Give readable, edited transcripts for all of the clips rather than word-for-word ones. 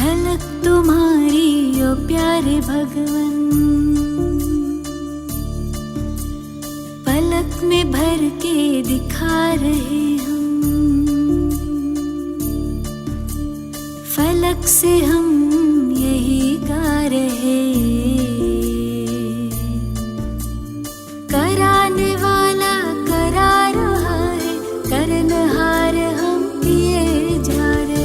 झलक तुम्हारी ओ प्यारे भगवन, पलक में भर के दिखा रहे हम, फलक से हम यही गा रहे। कराने वाला करा रहा है, करनहार हम किए जा रहे।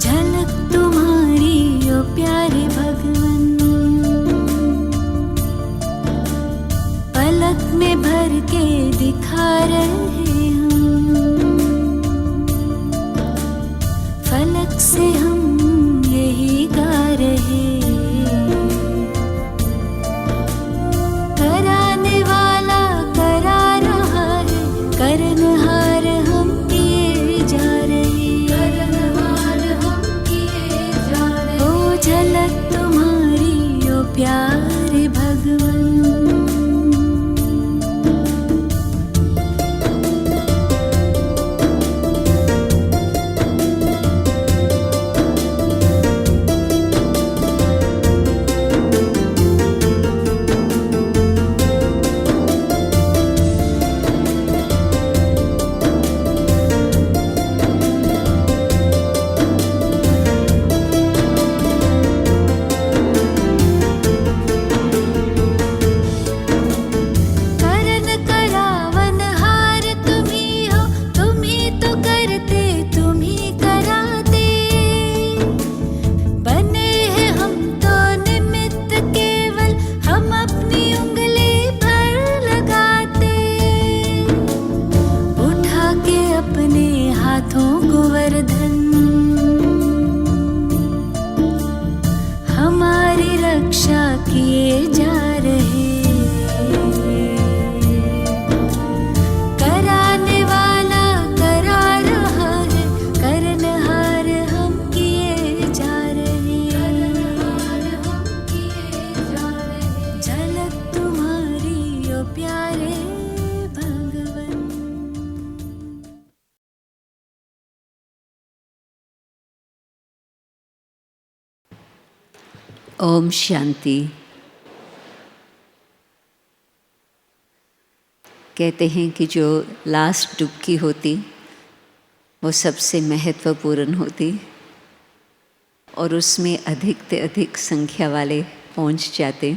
झलक तुम्हारी ओ प्यारे भगवन, पलक में भर के दिखा रहे हम, फलक से हम यही गा रहे। कराने वाला करा रहा है, करनहार हम किए जा रहे। करनहार हम किए जा रहे। ओ झलक तुम्हारी ओ प्यारे भगवन। हमारी रक्षा किए जा रहे। कराने वाला करा रहा है, करनहार हम किए जा रहे। करनहार हम किए जा रहे। झलक तुम्हारी ओ प्यारे भगवन। ओम शांति। कहते हैं कि जो लास्ट डुबकी होती वो सबसे महत्वपूर्ण होती और उसमें अधिक से अधिक संख्या वाले पहुंच जाते।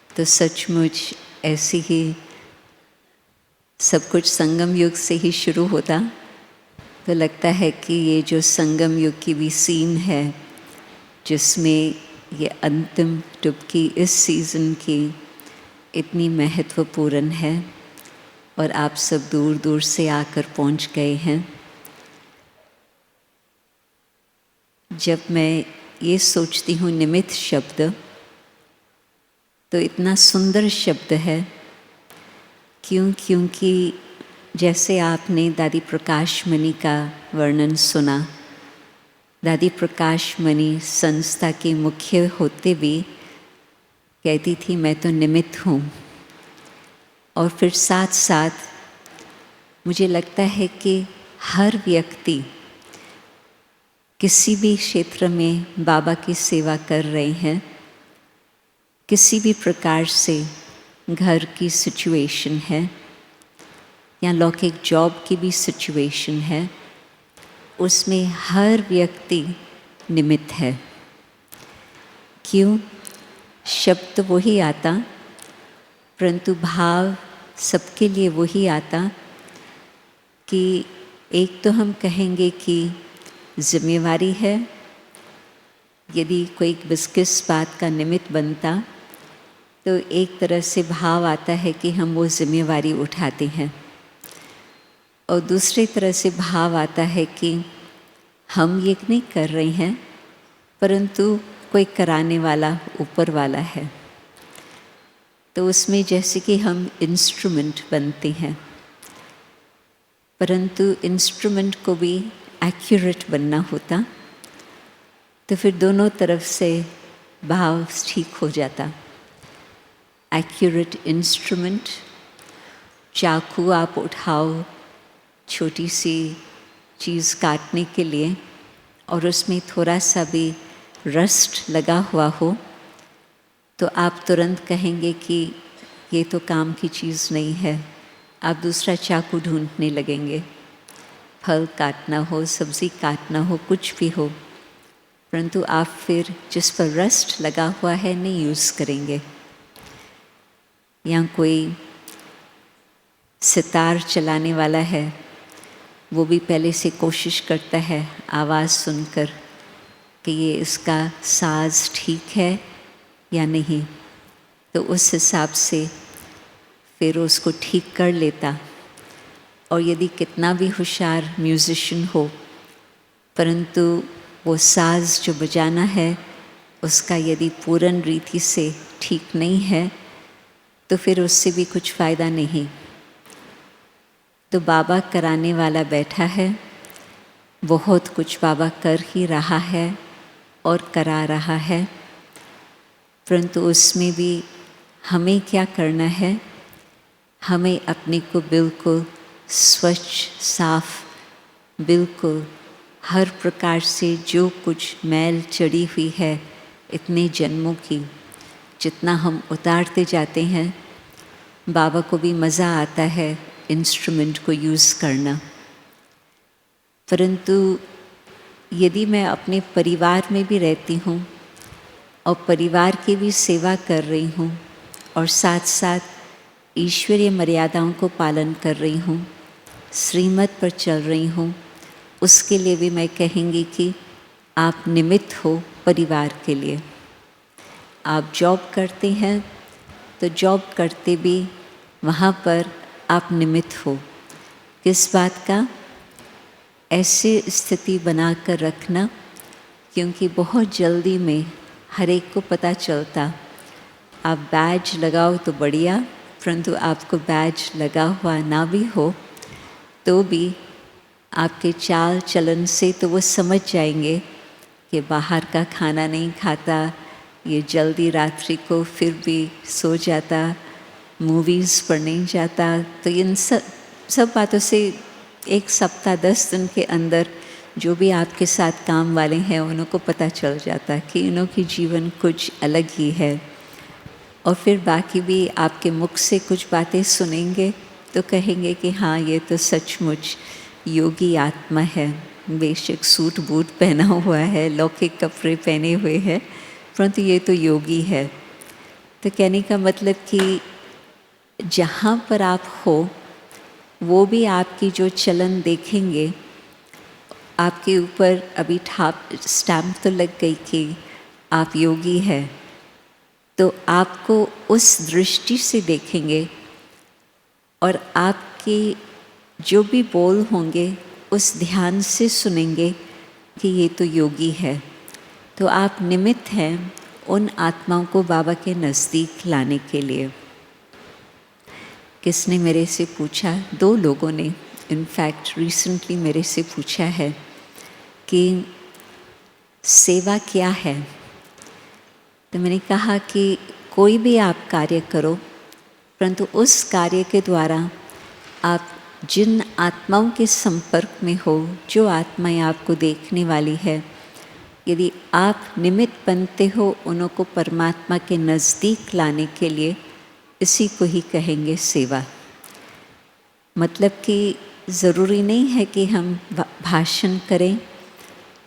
तो सचमुच ऐसी ही सब कुछ संगम युग से ही शुरू होता। तो लगता है कि ये जो संगम युग की भी सीन है जिसमें ये अंतिम डुबकी इस सीज़न की इतनी महत्वपूर्ण है और आप सब दूर दूर से आकर पहुंच गए हैं। जब मैं ये सोचती हूँ निमित्त शब्द, तो इतना सुंदर शब्द है। क्योंकि जैसे आपने दादी प्रकाश मणि का वर्णन सुना, दादी प्रकाश मणि संस्था की मुख्य होते भी कहती थी मैं तो निमित्त हूँ। और फिर साथ साथ मुझे लगता है कि हर व्यक्ति किसी भी क्षेत्र में बाबा की सेवा कर रहे हैं, किसी भी प्रकार से घर की सिचुएशन है या लौकिक जॉब की भी सिचुएशन है, उसमें हर व्यक्ति निमित्त है। क्यों? शब्द वही आता, परंतु भाव सबके लिए वही आता कि एक तो हम कहेंगे कि जिम्मेवारी है। यदि कोई किस बात का निमित्त बनता तो एक तरह से भाव आता है कि हम वो जिम्मेवारी उठाते हैं, और दूसरी तरह से भाव आता है कि हम ये नहीं कर रहे हैं परंतु कोई कराने वाला ऊपर वाला है। तो उसमें जैसे कि हम इंस्ट्रूमेंट बनते हैं, परंतु इंस्ट्रूमेंट को भी एक्यूरेट बनना होता, तो फिर दोनों तरफ से भाव ठीक हो जाता। एक्यूरेट इंस्ट्रूमेंट, चाकू आप उठाओ, छोटी सी चीज़ काटने के लिए और उसमें थोड़ा सा भी रस्ट लगा हुआ हो तो आप तुरंत कहेंगे कि ये तो काम की चीज़ नहीं है, आप दूसरा चाकू ढूंढने लगेंगे। फल काटना हो, सब्ज़ी काटना हो, कुछ भी हो, परंतु आप फिर जिस पर रस्ट लगा हुआ है नहीं यूज़ करेंगे। या कोई सितार चलाने वाला है, वो भी पहले से कोशिश करता है आवाज़ सुनकर कि ये इसका साज ठीक है या नहीं, तो उस हिसाब से फिर उसको ठीक कर लेता। और यदि कितना भी होशियार म्यूज़िशियन हो, परंतु वो साज जो बजाना है उसका यदि पूर्ण रीति से ठीक नहीं है तो फिर उससे भी कुछ फ़ायदा नहीं। तो बाबा कराने वाला बैठा है, बहुत कुछ बाबा कर ही रहा है और करा रहा है, परंतु उसमें भी हमें क्या करना है, हमें अपने को बिल्कुल स्वच्छ, साफ, बिल्कुल हर प्रकार से जो कुछ मैल चढ़ी हुई है इतने जन्मों की, जितना हम उतारते जाते हैं, बाबा को भी मज़ा आता है इंस्ट्रूमेंट को यूज़ करना। परंतु यदि मैं अपने परिवार में भी रहती हूँ और परिवार की भी सेवा कर रही हूँ और साथ साथ ईश्वरीय मर्यादाओं को पालन कर रही हूँ, श्रीमत पर चल रही हूँ, उसके लिए भी मैं कहेंगी कि आप निमित्त हो परिवार के लिए। आप जॉब करते हैं तो जॉब करते भी वहाँ पर आप निमित्त हो। किस बात का? ऐसी स्थिति बना कर रखना क्योंकि बहुत जल्दी में हर एक को पता चलता। आप बैज लगाओ तो बढ़िया, परंतु आपको बैज लगा हुआ ना भी हो तो भी आपके चाल चलन से तो वो समझ जाएंगे कि बाहर का खाना नहीं खाता, ये जल्दी रात्रि को फिर भी सो जाता, मूवीज़ पर नहीं जाता। तो इन सब बातों से 1 सप्ताह 10 दिन के अंदर जो भी आपके साथ काम वाले हैं उन्हों को पता चल जाता कि इन्हों की जीवन कुछ अलग ही है। और फिर बाकी भी आपके मुख से कुछ बातें सुनेंगे तो कहेंगे कि हाँ, ये तो सचमुच योगी आत्मा है, बेशक सूट बूट पहना हुआ है, लौकिक कपड़े पहने हुए हैं, परंतु ये तो योगी है। तो कहने का मतलब कि जहाँ पर आप हो वो भी आपकी जो चलन देखेंगे, आपके ऊपर अभी स्टैम्प तो लग गई कि आप योगी है, तो आपको उस दृष्टि से देखेंगे और आपके जो भी बोल होंगे उस ध्यान से सुनेंगे कि ये तो योगी है। तो आप निमित्त हैं उन आत्माओं को बाबा के नज़दीक लाने के लिए। किसने मेरे से पूछा, 2 लोगों ने इनफैक्ट रिसेंटली मेरे से पूछा है कि सेवा क्या है। तो मैंने कहा कि कोई भी आप कार्य करो, परंतु उस कार्य के द्वारा आप जिन आत्माओं के संपर्क में हो, जो आत्माएं आपको देखने वाली है, यदि आप निमित्त बनते हो उन्हों को परमात्मा के नज़दीक लाने के लिए, इसी को ही कहेंगे सेवा। मतलब कि ज़रूरी नहीं है कि हम भाषण करें,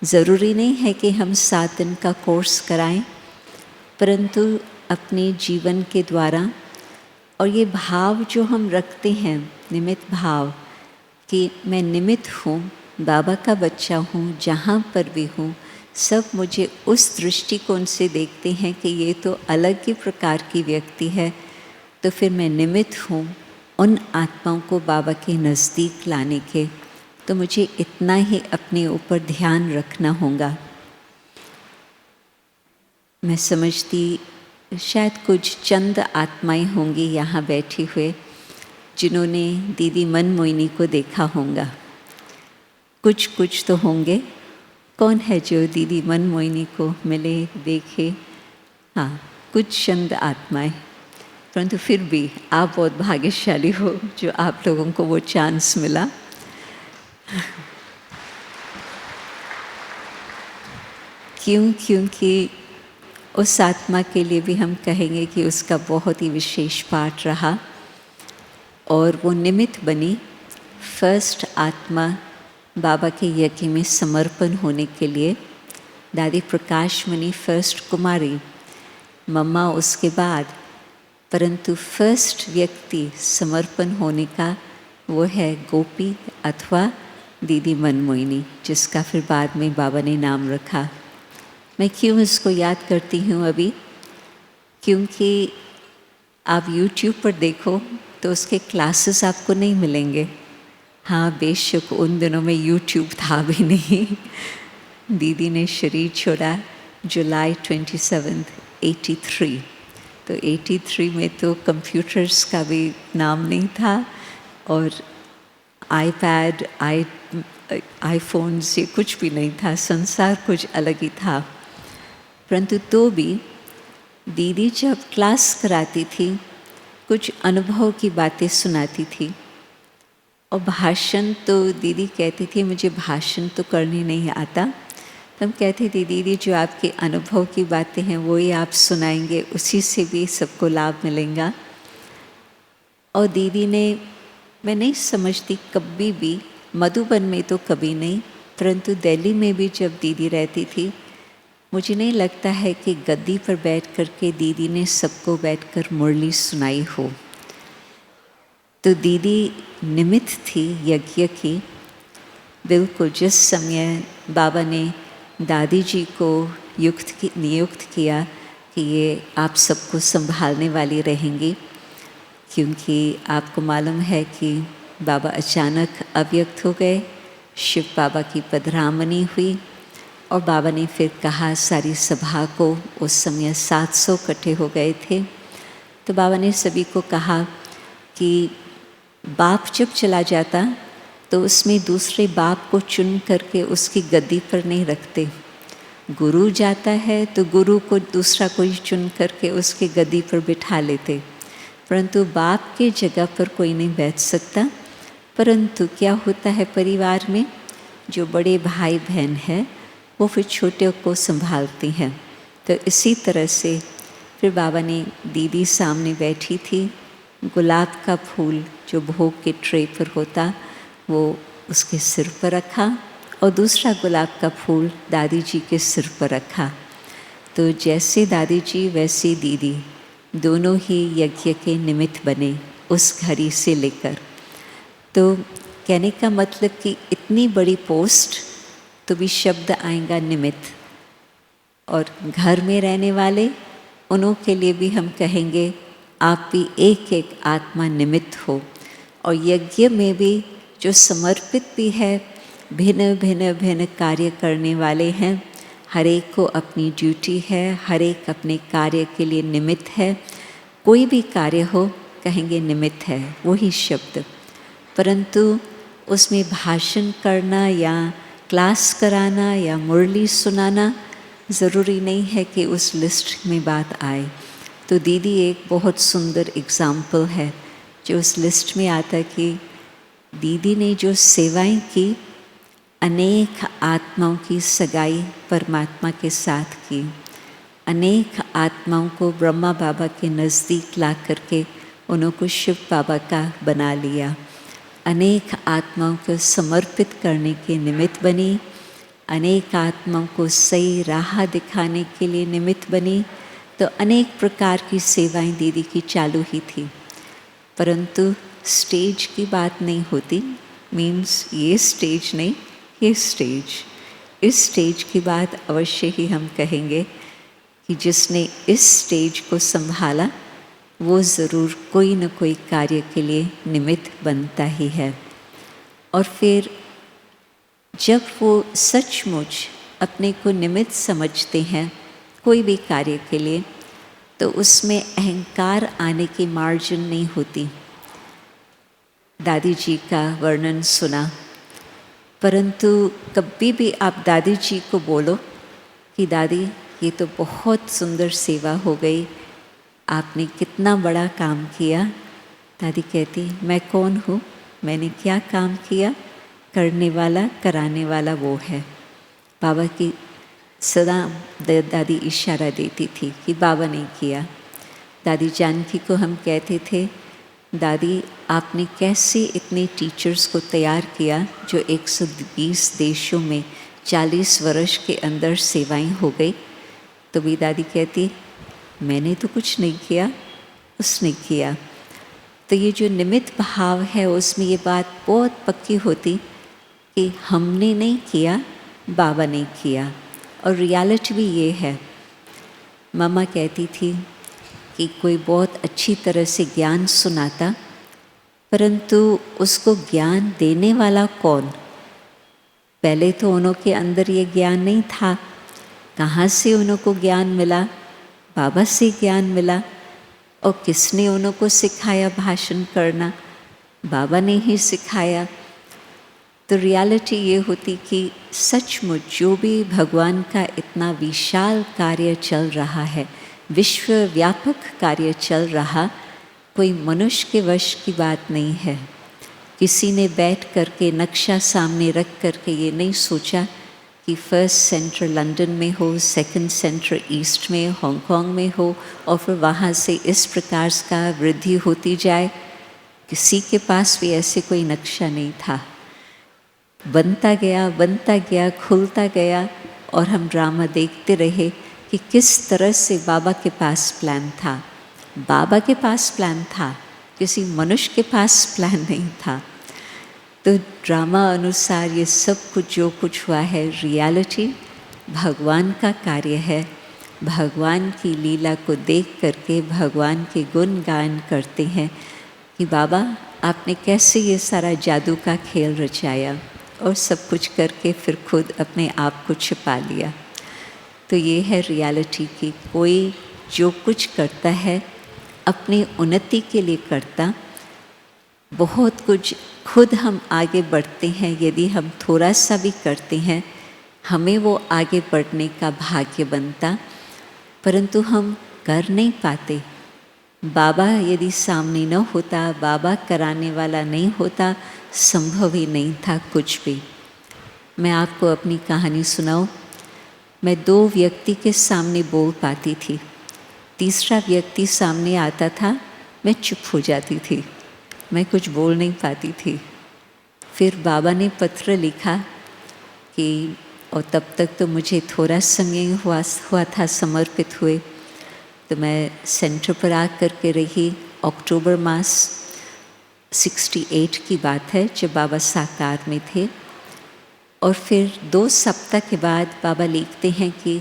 ज़रूरी नहीं है कि हम 7 दिन का कोर्स कराएं, परंतु अपने जीवन के द्वारा और ये भाव जो हम रखते हैं, निमित्त भाव कि मैं निमित्त हूँ, बाबा का बच्चा हूँ, जहाँ पर भी हूँ सब मुझे उस दृष्टिकोण से देखते हैं कि ये तो अलग ही प्रकार की व्यक्ति है, तो फिर मैं निमित्त हूँ उन आत्माओं को बाबा के नज़दीक लाने के। तो मुझे इतना ही अपने ऊपर ध्यान रखना होगा। मैं समझती शायद कुछ चंद आत्माएं होंगी यहाँ बैठी हुए जिन्होंने दीदी मनमोहिनी को देखा होगा। कुछ तो होंगे। कौन है जो दीदी मनमोहिनी को मिले, देखे? हाँ, कुछ चंद आत्माएं, परंतु फिर भी आप बहुत भाग्यशाली हो जो आप लोगों को वो चांस मिला। क्यों? क्योंकि उस आत्मा के लिए भी हम कहेंगे कि उसका बहुत ही विशेष पाठ रहा और वो निमित्त बनी फर्स्ट आत्मा बाबा के यज्ञ में समर्पण होने के लिए। दादी प्रकाश मणि फर्स्ट कुमारी, मम्मा उसके बाद, परंतु फर्स्ट व्यक्ति समर्पण होने का वो है गोपी अथवा दीदी मनमोहिनी, जिसका फिर बाद में बाबा ने नाम रखा। मैं क्यों इसको याद करती हूँ अभी? क्योंकि आप YouTube पर देखो तो उसके क्लासेस आपको नहीं मिलेंगे। हाँ, बेशक उन दिनों में YouTube था भी नहीं। दीदी ने शरीर छोड़ा जुलाई 27, 83। तो 83 में तो कंप्यूटर्स का भी नाम नहीं था और आईपैड, आईफोन्स ये कुछ भी नहीं था। संसार कुछ अलग ही था। परंतु तो भी दीदी जब क्लास कराती थी, कुछ अनुभव की बातें सुनाती थी और भाषण तो दीदी कहती थी मुझे भाषण तो करने नहीं आता। तब कहती थी दीदी जो आपके अनुभव की बातें हैं वो ही आप सुनाएंगे, उसी से भी सबको लाभ मिलेगा। और दीदी ने, मैं नहीं समझती कभी भी, मधुबन में तो कभी नहीं, परंतु दिल्ली में भी जब दीदी रहती थी, मुझे नहीं लगता है कि गद्दी पर बैठ कर के दीदी ने सबको बैठकर मुरली सुनाई हो। तो दीदी निमित्त थी यज्ञ की। बिल्कुल जिस समय बाबा ने दादी जी को नियुक्त किया कि ये आप सबको संभालने वाली रहेंगी, क्योंकि आपको मालूम है कि बाबा अचानक अव्यक्त हो गए, शिव बाबा की पधरामनी हुई और बाबा ने फिर कहा सारी सभा को, उस समय 700 इकट्ठे हो गए थे, तो बाबा ने सभी को कहा कि बाप जब चला जाता तो उसमें दूसरे बाप को चुन करके उसकी गद्दी पर नहीं रखते। गुरु जाता है तो गुरु को दूसरा कोई चुन करके उसके गद्दी पर बिठा लेते, परंतु बाप के जगह पर कोई नहीं बैठ सकता। परंतु क्या होता है परिवार में, जो बड़े भाई बहन हैं वो फिर छोटे को संभालती हैं। तो इसी तरह से फिर बाबा ने, दीदी सामने बैठी थी, गुलाब का फूल जो भोग के ट्रे पर होता वो उसके सिर पर रखा और दूसरा गुलाब का फूल दादी जी के सिर पर रखा। तो जैसे दादी जी वैसे दीदी दोनों ही यज्ञ के निमित्त बने उस घड़ी से लेकर। तो कहने का मतलब कि इतनी बड़ी पोस्ट तो भी शब्द आएगा निमित्त, और घर में रहने वाले उन्हों के लिए भी हम कहेंगे आप भी एक एक आत्मा निमित्त हो। और यज्ञ में भी जो समर्पित भी है, भिन्न भिन्न भिन्न कार्य करने वाले हैं, हर एक को अपनी ड्यूटी है, हर एक अपने कार्य के लिए निमित्त है। कोई भी कार्य हो कहेंगे निमित्त है, वही शब्द। परंतु उसमें भाषण करना या क्लास कराना या मुरली सुनाना ज़रूरी नहीं है कि उस लिस्ट में बात आए। तो दीदी एक बहुत सुंदर एग्ज़ाम्पल है जो उस लिस्ट में आता है कि दीदी ने जो सेवाएं की, अनेक आत्माओं की सगाई परमात्मा के साथ की, अनेक आत्माओं को ब्रह्मा बाबा के नज़दीक ला करके उनको शिव बाबा का बना लिया, अनेक आत्माओं को समर्पित करने के निमित्त बनी, अनेक आत्माओं को सही राह दिखाने के लिए निमित्त बनी। तो अनेक प्रकार की सेवाएं दीदी की चालू ही थी। परंतु स्टेज की बात नहीं होती, मीन्स ये स्टेज नहीं, ये स्टेज, इस स्टेज की बात अवश्य ही हम कहेंगे कि जिसने इस स्टेज को संभाला वो ज़रूर कोई न कोई कार्य के लिए निमित्त बनता ही है। और फिर जब वो सचमुच अपने को निमित्त समझते हैं कोई भी कार्य के लिए, तो उसमें अहंकार आने की मार्जिन नहीं होती। दादी जी का वर्णन सुना, परंतु कभी भी आप दादी जी को बोलो कि दादी ये तो बहुत सुंदर सेवा हो गई, आपने कितना बड़ा काम किया। दादी कहती मैं कौन हूँ, मैंने क्या काम किया, करने वाला कराने वाला वो है। बाबा की सदा दादी इशारा देती थी कि बाबा ने किया। दादी जानकी को हम कहते थे, दादी आपने कैसे इतने टीचर्स को तैयार किया जो 120 देशों में 40 वर्ष के अंदर सेवाएं हो गई। तो भी दादी कहती, मैंने तो कुछ नहीं किया, उसने किया। तो ये जो निमित्त भाव है उसमें ये बात बहुत पक्की होती कि हमने नहीं किया, बाबा ने किया। और रियलिटी भी ये है। मामा कहती थी कि कोई बहुत अच्छी तरह से ज्ञान सुनाता, परंतु उसको ज्ञान देने वाला कौन? पहले तो उनके अंदर ये ज्ञान नहीं था। कहाँ से उनको ज्ञान मिला? बाबा से ज्ञान मिला। और किसने उनको सिखाया भाषण करना? बाबा ने ही सिखाया। तो रियलिटी ये होती कि सचमुच जो भी भगवान का इतना विशाल कार्य चल रहा है, विश्वव्यापक कार्य चल रहा, कोई मनुष्य के वश की बात नहीं है। किसी ने बैठ करके नक्शा सामने रख करके ये नहीं सोचा कि फर्स्ट सेंटर लंदन में हो, सेकंड सेंटर ईस्ट में, हांगकांग में हो, और फिर वहाँ से इस प्रकार का वृद्धि होती जाए। किसी के पास भी ऐसे कोई नक्शा नहीं था। बनता गया, खुलता गया, और हम ड्रामा देखते रहे कि किस तरह से बाबा के पास प्लान था। बाबा के पास प्लान था, किसी मनुष्य के पास प्लान नहीं था। तो ड्रामा अनुसार ये सब कुछ जो कुछ हुआ है, रियलिटी भगवान का कार्य है। भगवान की लीला को देख करके भगवान के गुण गान करते हैं कि बाबा आपने कैसे ये सारा जादू का खेल रचाया, और सब कुछ करके फिर खुद अपने आप को छिपा लिया। तो ये है रियलिटी कि कोई जो कुछ करता है अपनी उन्नति के लिए करता। बहुत कुछ खुद हम आगे बढ़ते हैं, यदि हम थोड़ा सा भी करते हैं हमें वो आगे बढ़ने का भाग्य बनता, परंतु हम कर नहीं पाते। बाबा यदि सामने न होता, बाबा कराने वाला नहीं होता, संभव ही नहीं था कुछ भी। मैं आपको अपनी कहानी सुनाऊं। मैं 2 व्यक्ति के सामने बोल पाती थी, तीसरा व्यक्ति सामने आता था, मैं चुप हो जाती थी, मैं कुछ बोल नहीं पाती थी। फिर बाबा ने पत्र लिखा कि, और तब तक तो मुझे थोड़ा समय हुआ था समर्पित हुए। तो मैं सेंटर पर आ करके रही। अक्टूबर मास 68 की बात है, जब बाबा साकार में थे। और फिर 2 सप्ताह के बाद बाबा लिखते हैं कि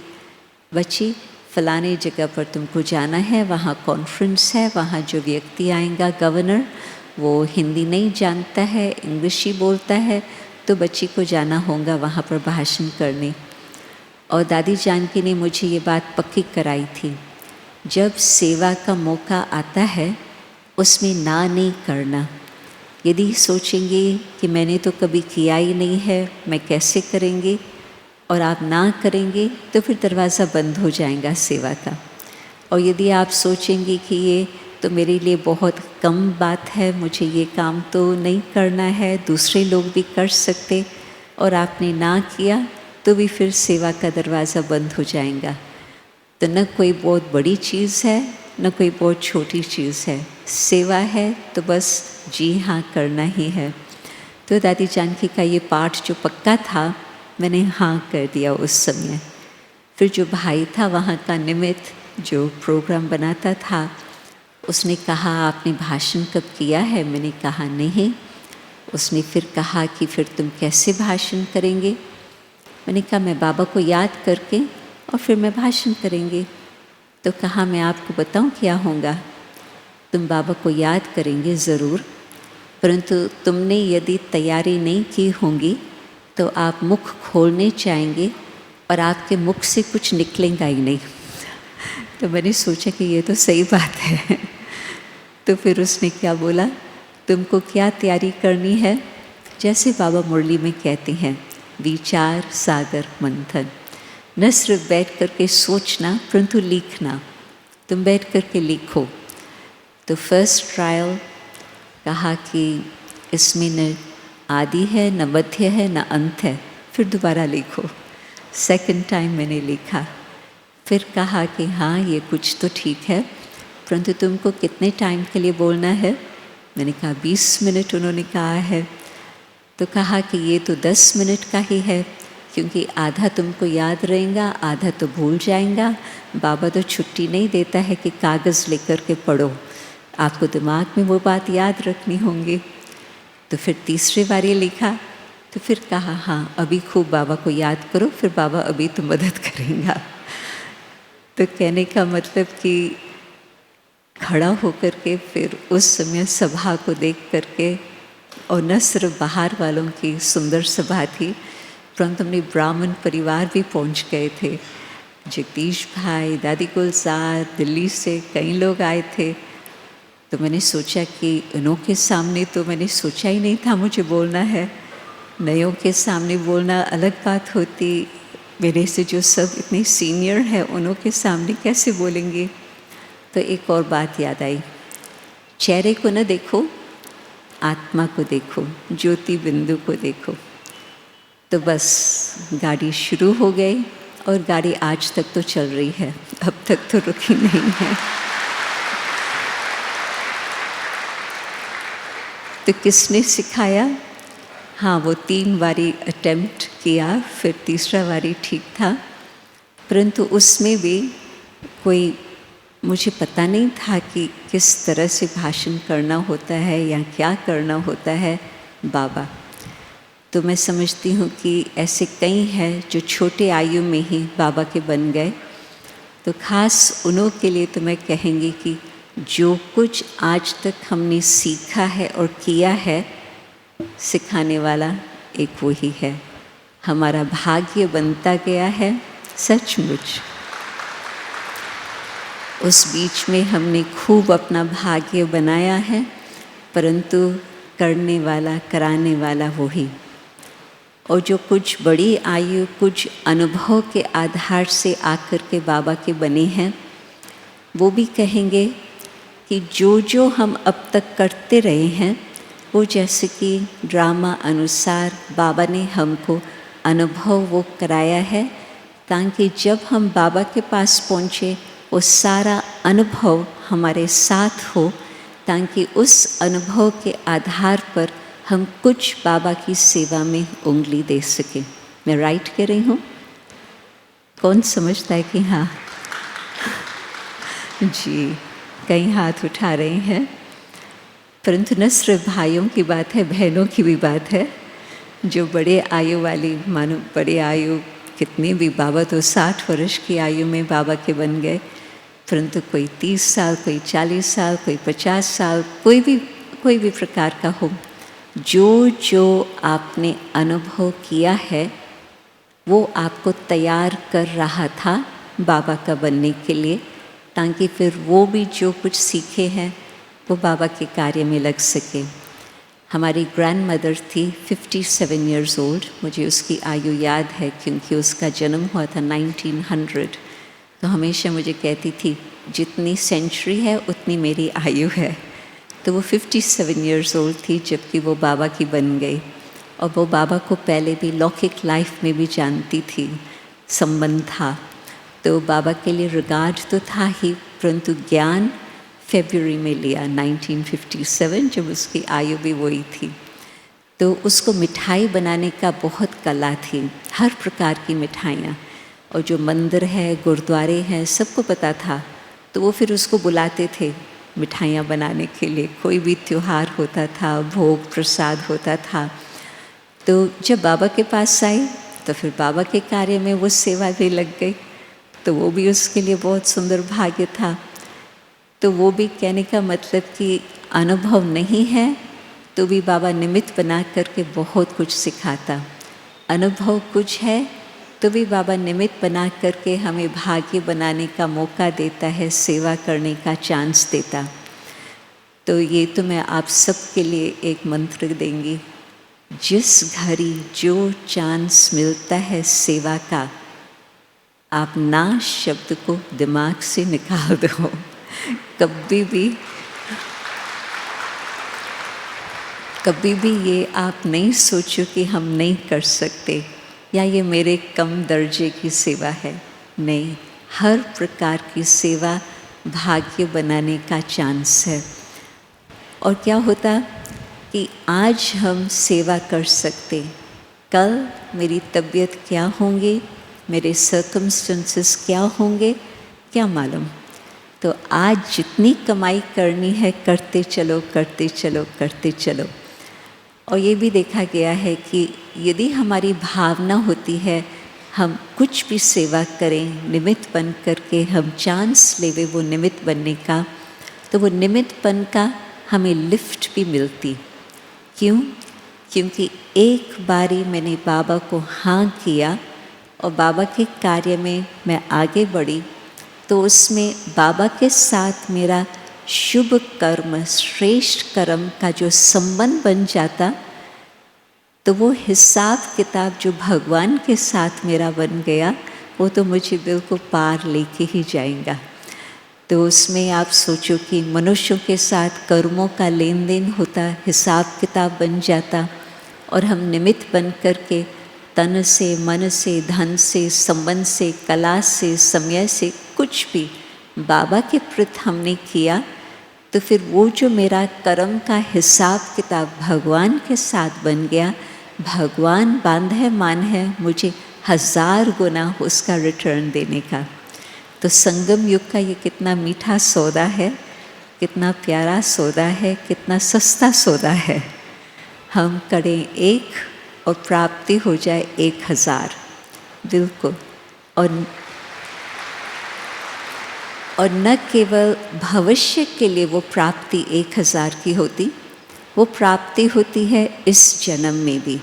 बच्ची फलाने जगह पर तुमको जाना है, वहाँ कॉन्फ्रेंस है, वहाँ जो व्यक्ति आएगा गवर्नर, वो हिंदी नहीं जानता है, इंग्लिश ही बोलता है, तो बच्ची को जाना होगा वहाँ पर भाषण करने। और दादी जानकी ने मुझे ये बात पक्की कराई थी, जब सेवा का मौका आता है उसमें ना नहीं करना। यदि सोचेंगे कि मैंने तो कभी किया ही नहीं है, मैं कैसे करेंगे, और आप ना करेंगे तो फिर दरवाज़ा बंद हो जाएगा सेवा का। और यदि आप सोचेंगे कि ये तो मेरे लिए बहुत कम बात है, मुझे ये काम तो नहीं करना है, दूसरे लोग भी कर सकते, और आपने ना किया तो भी फिर सेवा का दरवाज़ा बंद हो जाएगा। तो न कोई बहुत बड़ी चीज़ है, न कोई बहुत छोटी चीज़ है, सेवा है तो बस जी हाँ करना ही है। तो दादी जानकी का ये पाठ जो पक्का था, मैंने हाँ कर दिया उस समय। फिर जो भाई था वहाँ का निमित्त, जो प्रोग्राम बनाता था, उसने कहा आपने भाषण कब किया है? मैंने कहा नहीं। उसने फिर कहा कि फिर तुम कैसे भाषण करेंगे? मैंने कहा मैं बाबा को याद करके और फिर मैं भाषण करेंगे। तो कहा मैं आपको बताऊं क्या होगा? तुम बाबा को याद करेंगे ज़रूर, परंतु तुमने यदि तैयारी नहीं की होंगी तो आप मुख खोलने चाहेंगे और आपके मुख से कुछ निकलेगा ही नहीं। तो मैंने सोचा कि ये तो सही बात है। तो फिर उसने क्या बोला, तुमको क्या तैयारी करनी है? जैसे बाबा मुरली में कहते हैं, विचार सागर मंथन। न सिर्फ बैठ करके सोचना परंतु लिखना। तुम बैठ करके लिखो। तो फर्स्ट ट्रायल कहा कि इसमें न आदि है, न मध्य है, न अंत है। फिर दोबारा लिखो। सेकंड टाइम मैंने लिखा, फिर कहा कि हाँ ये कुछ तो ठीक है, परंतु तुमको कितने टाइम के लिए बोलना है? मैंने कहा 20 मिनट उन्होंने कहा है। तो कहा कि ये तो 10 मिनट का ही है, क्योंकि आधा तुमको याद रहेगा, आधा तो भूल जाएगा। बाबा तो छुट्टी नहीं देता है कि कागज़ लेकर के पढ़ो, आपको दिमाग में वो बात याद रखनी होंगी। तो फिर तीसरी बारी लिखा, तो फिर कहा हाँ अभी खूब बाबा को याद करो, फिर बाबा अभी तो मदद करेंगे। तो कहने का मतलब कि खड़ा होकर के फिर उस समय सभा को देख करके, और न सिर्फ बाहर वालों की सुंदर सभा थी, परंतु हमने ब्राह्मण परिवार भी पहुंच गए थे। जगदीश भाई, दादी गुलजार, दिल्ली से कई लोग आए थे। तो मैंने सोचा कि इन्हों के सामने तो मैंने सोचा ही नहीं था मुझे बोलना है, नयों के सामने बोलना अलग बात होती, मेरे से जो सब इतने सीनियर हैं उन्हों के सामने कैसे बोलेंगे। तो एक और बात याद आई, चेहरे को न देखो, आत्मा को देखो, ज्योति बिंदु को देखो। तो बस गाड़ी शुरू हो गई, और गाड़ी आज तक तो चल रही है, अब तक तो रुकी नहीं है। तो किसने सिखाया? हाँ, वो 3 बारी अटेम्प्ट किया, फिर तीसरा बारी ठीक था, परंतु उसमें भी कोई मुझे पता नहीं था कि किस तरह से भाषण करना होता है या क्या करना होता है। बाबा, तो मैं समझती हूँ कि ऐसे कई हैं जो छोटे आयु में ही बाबा के बन गए। तो ख़ास उन्हों के लिए तो मैं कहेंगी कि जो कुछ आज तक हमने सीखा है और किया है, सिखाने वाला एक वही है। हमारा भाग्य बनता गया है सचमुच। उस बीच में हमने खूब अपना भाग्य बनाया है, परंतु करने वाला, कराने वाला वही। और जो कुछ बड़ी आयु, कुछ अनुभव के आधार से आकर के बाबा के बने हैं, वो भी कहेंगे कि जो जो हम अब तक करते रहे हैं, वो जैसे कि ड्रामा अनुसार बाबा ने हमको अनुभव वो कराया है, ताकि जब हम बाबा के पास पहुँचे वो सारा अनुभव हमारे साथ हो, ताकि उस अनुभव के आधार पर हम कुछ बाबा की सेवा में उंगली दे सकें। मैं राइट कह रही हूँ? कौन समझता है कि हाँ? जी, कई हाथ उठा रहे हैं, परंतु न सिर्फ भाइयों की बात है, बहनों की भी बात है। जो बड़े आयु वाली, मानो बड़े आयु कितने भी, बाबा तो 60 वर्ष की आयु में बाबा के बन गए, परंतु कोई 30 साल, कोई 40 साल, कोई 50 साल, कोई भी प्रकार का हो, जो जो आपने अनुभव किया है वो आपको तैयार कर रहा था बाबा का बनने के लिए, ताकि फिर वो भी जो कुछ सीखे हैं वो बाबा के कार्य में लग सके। हमारी ग्रैंड मदर थी 57 इयर्स ओल्ड, मुझे उसकी आयु याद है क्योंकि उसका जन्म हुआ था 1900। तो हमेशा मुझे कहती थी जितनी सेंचुरी है उतनी मेरी आयु है। तो वो 57 इयर्स ओल्ड थी जबकि वो बाबा की बन गई, और वो बाबा को पहले भी लौकिक लाइफ में भी जानती थी, संबंध था। तो बाबा के लिए रिगार्ड तो था ही, परंतु ज्ञान फरवरी में लिया 1957, जब उसकी आयु भी वही थी। तो उसको मिठाई बनाने का बहुत कला थी, हर प्रकार की मिठाइयाँ, और जो मंदिर है, गुरुद्वारे हैं, सबको पता था। तो वो फिर उसको बुलाते थे मिठाइयाँ बनाने के लिए, कोई भी त्यौहार होता था, भोग प्रसाद होता था। तो जब बाबा के पास आई तो फिर बाबा के कार्य में वो सेवा भी लग गई, तो वो भी उसके लिए बहुत सुंदर भाग्य था। तो वो भी कहने का मतलब कि अनुभव नहीं है तो भी बाबा निमित्त बना करके बहुत कुछ सिखाता, अनुभव कुछ है तो भी बाबा निमित्त बना करके हमें भाग्य बनाने का मौका देता है, सेवा करने का चांस देता। तो ये तो मैं आप सबके लिए एक मंत्र देंगी, जिस घड़ी जो चांस मिलता है सेवा का, आप ना शब्द को दिमाग से निकाल दो। कभी भी ये आप नहीं सोचो कि हम नहीं कर सकते या ये मेरे कम दर्जे की सेवा है। नहीं, हर प्रकार की सेवा भाग्य बनाने का चांस है। और क्या होता कि आज हम सेवा कर सकते, कल मेरी तबीयत क्या होंगी, मेरे सर्कमस्टेंसेस क्या होंगे, क्या मालूम। तो आज जितनी कमाई करनी है करते चलो, करते चलो, करते चलो। और ये भी देखा गया है कि यदि हमारी भावना होती है हम कुछ भी सेवा करें, निमित्त बन करके हम चांस लेवे वो निमित्त बनने का, तो वो निमित्तपन का हमें लिफ्ट भी मिलती। क्यों? क्योंकि एक बारी मैंने बाबा को हाँ किया और बाबा के कार्य में मैं आगे बढ़ी, तो उसमें बाबा के साथ मेरा शुभ कर्म, श्रेष्ठ कर्म का जो संबंध बन जाता, तो वो हिसाब किताब जो भगवान के साथ मेरा बन गया, वो तो मुझे बिल्कुल पार लेके ही जाएगा। तो उसमें आप सोचो कि मनुष्यों के साथ कर्मों का लेन देन होता, हिसाब किताब बन जाता, और हम निमित्त बन करके तन से, मन से, धन से, संबंध से, कला से, समय से कुछ भी बाबा के प्रति हमने किया, तो फिर वो जो मेरा कर्म का हिसाब किताब भगवान के साथ बन गया, भगवान बांध है मान है मुझे 1000 गुना उसका रिटर्न देने का। तो संगम युग का ये कितना मीठा सौदा है, कितना प्यारा सौदा है, कितना सस्ता सौदा है। हम करें एक और प्राप्ति हो जाए 1000, बिल्कुल। और न केवल भविष्य के लिए वो प्राप्ति 1000 की होती, वो प्राप्ति होती है इस जन्म में भी।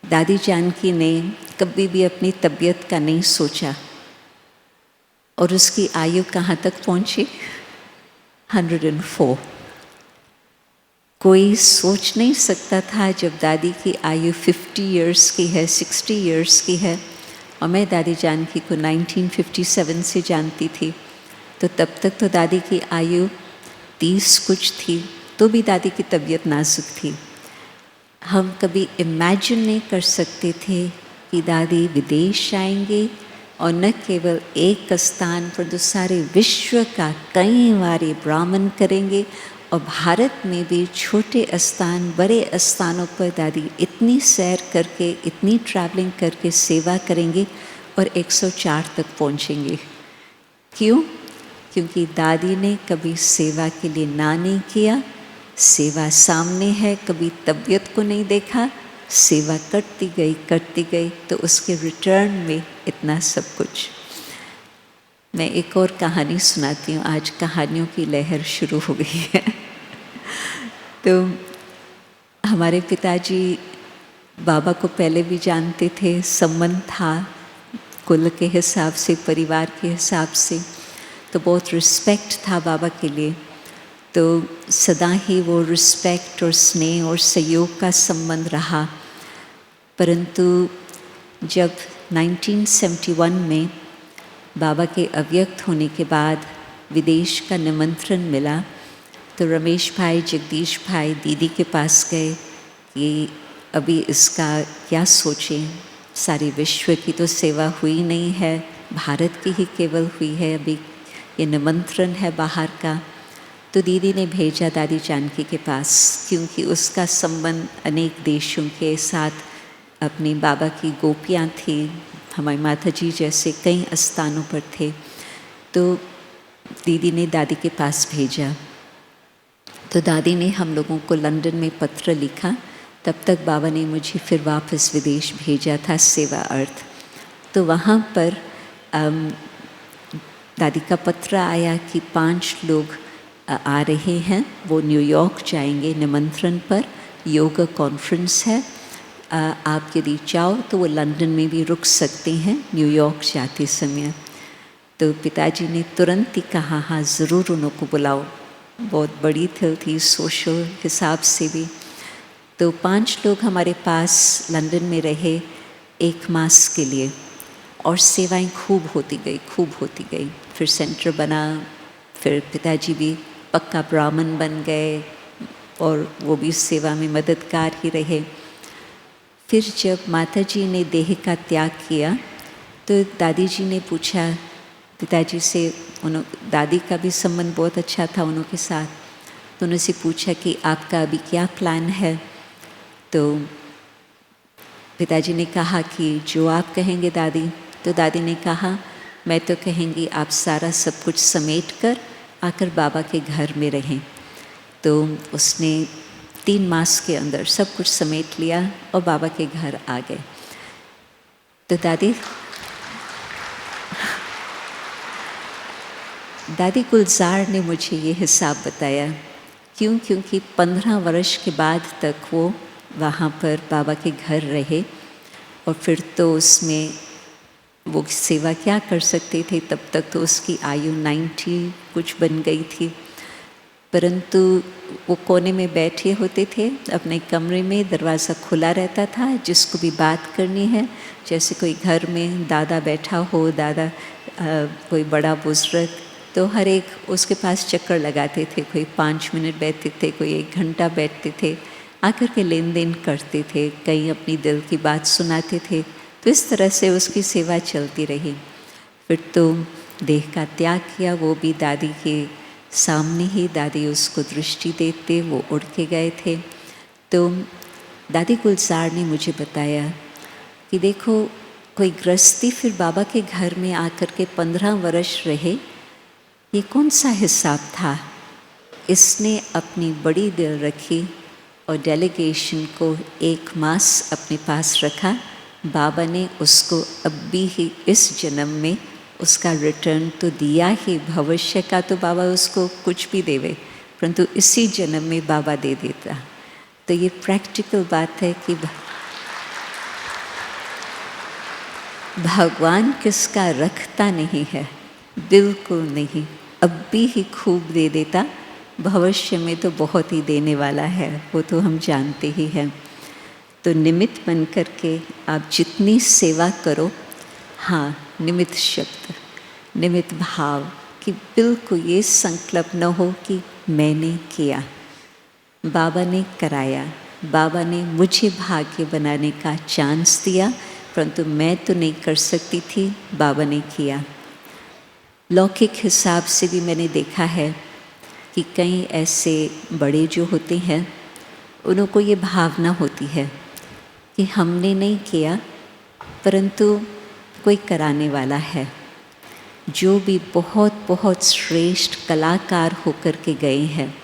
दादी जानकी ने कभी भी अपनी तबीयत का नहीं सोचा, और उसकी आयु कहाँ तक पहुँची? 104। कोई सोच नहीं सकता था जब दादी की आयु 50 इयर्स की है, 60 इयर्स की है, और मैं दादी जानकी को 1957 से जानती थी, तो तब तक तो दादी की आयु 30 कुछ थी, तो भी दादी की तबीयत नाजुक थी। हम कभी इमेजिन नहीं कर सकते थे कि दादी विदेश आएंगे, और न केवल एक स्थान पर तो सारे विश्व का कई बारी ब्राह्मण करेंगे, और भारत में भी छोटे स्थान, बड़े स्थानों पर दादी इतनी सैर करके, इतनी ट्रैवलिंग करके सेवा करेंगे और 104 तक पहुंचेंगे। क्यों? क्योंकि दादी ने कभी सेवा के लिए ना नहीं किया, सेवा सामने है, कभी तबीयत को नहीं देखा, सेवा करती गई, तो उसके रिटर्न में इतना सब कुछ। मैं एक और कहानी सुनाती हूँ, आज कहानियों की लहर शुरू हो गई है। तो हमारे पिताजी बाबा को पहले भी जानते थे, संबंध था कुल के हिसाब से, परिवार के हिसाब से, तो बहुत रिस्पेक्ट था बाबा के लिए। तो सदा ही वो रिस्पेक्ट और स्नेह और सहयोग का संबंध रहा। परंतु जब 1971 में बाबा के अव्यक्त होने के बाद विदेश का निमंत्रण मिला, तो रमेश भाई, जगदीश भाई दीदी के पास गए कि अभी इसका क्या सोचें, सारी विश्व की तो सेवा हुई नहीं है, भारत की ही केवल हुई है, अभी ये निमंत्रण है बाहर का। तो दीदी ने भेजा दादी जानकी के पास, क्योंकि उसका संबंध अनेक देशों के साथ, अपनी बाबा की गोपियाँ थी, हमारी माता जी जैसे कई स्थानों पर थे। तो दीदी ने दादी के पास भेजा, तो दादी ने हम लोगों को लंदन में पत्र लिखा। तब तक बाबा ने मुझे फिर वापस विदेश भेजा था सेवा अर्थ। तो वहाँ पर दादी का पत्र आया कि 5 लोग आ रहे हैं, वो न्यूयॉर्क जाएंगे निमंत्रण पर, योग कॉन्फ्रेंस है, आप यदि चाहो तो वो लंदन में भी रुक सकते हैं न्यूयॉर्क जाते समय। तो पिताजी ने तुरंत ही कहा, हाँ ज़रूर उनको बुलाओ। बहुत बड़ी थी सोशल हिसाब से भी। तो 5 लोग हमारे पास लंदन में रहे 1 मास के लिए, और सेवाएं खूब होती गई। फिर सेंटर बना, फिर पिताजी भी पक्का ब्राह्मण बन गए, और वो भी सेवा में मददगार ही रहे। फिर जब माता जी ने देह का त्याग किया तो दादी जी ने पूछा पिताजी से, दादी का भी संबंध बहुत अच्छा था उनके साथ, तो उनसे पूछा कि आपका अभी क्या प्लान है। तो पिताजी ने कहा कि जो आप कहेंगे दादी। तो दादी ने कहा मैं तो कहेंगी आप सारा सब कुछ समेट कर आकर बाबा के घर में रहें। तो उसने 3 मास के अंदर सब कुछ समेट लिया और बाबा के घर आ गए। तो दादी गुलजार ने मुझे ये हिसाब बताया, क्योंकि 15 वर्ष के बाद तक वो वहाँ पर बाबा के घर रहे और फिर तो उसमें वो सेवा क्या कर सकते थे, तब तक तो उसकी आयु 90 कुछ बन गई थी। परंतु वो कोने में बैठे होते थे अपने कमरे में, दरवाज़ा खुला रहता था, जिसको भी बात करनी है, जैसे कोई घर में दादा बैठा हो, कोई बड़ा बुजुर्ग, तो हर एक उसके पास चक्कर लगाते थे। कोई 5 मिनट बैठते थे, कोई 1 घंटा बैठते थे, आकर के लेन देन करते थे, कहीं अपनी दिल की बात सुनाते थे। तो इस तरह से उसकी सेवा चलती रही। फिर तो देह का त्याग किया, वो भी दादी के सामने ही, दादी उसको दृष्टि देते वो उड़ के गए थे। तो दादी गुलजार ने मुझे बताया कि देखो, कोई गृहस्थी फिर बाबा के घर में आकर के 15 वर्ष रहे, ये कौन सा हिसाब था। इसने अपनी बड़ी दिल रखी और डेलीगेशन को 1 मास अपने पास रखा। बाबा ने उसको अब भी इस जन्म में उसका रिटर्न तो दिया ही, भविष्य का तो बाबा उसको कुछ भी देवे, परंतु इसी जन्म में बाबा दे देता। तो ये प्रैक्टिकल बात है कि भगवान किसका रखता नहीं है, बिल्कुल नहीं, अब भी खूब दे देता, भविष्य में तो बहुत ही देने वाला है, वो तो हम जानते ही हैं। तो निमित्त बन कर के आप जितनी सेवा करो, हाँ, निमित्त शब्द, निमित्त भाव, कि बिल्कुल ये संकल्प न हो कि मैंने किया, बाबा ने कराया, बाबा ने मुझे भाग्य बनाने का चांस दिया, परंतु मैं तो नहीं कर सकती थी, बाबा ने किया। लौकिक हिसाब से भी मैंने देखा है कि कई ऐसे बड़े जो होते हैं, उनको ये भावना होती है कि हमने नहीं किया, परंतु कोई कराने वाला है। जो भी बहुत बहुत श्रेष्ठ कलाकार होकर के गए हैं,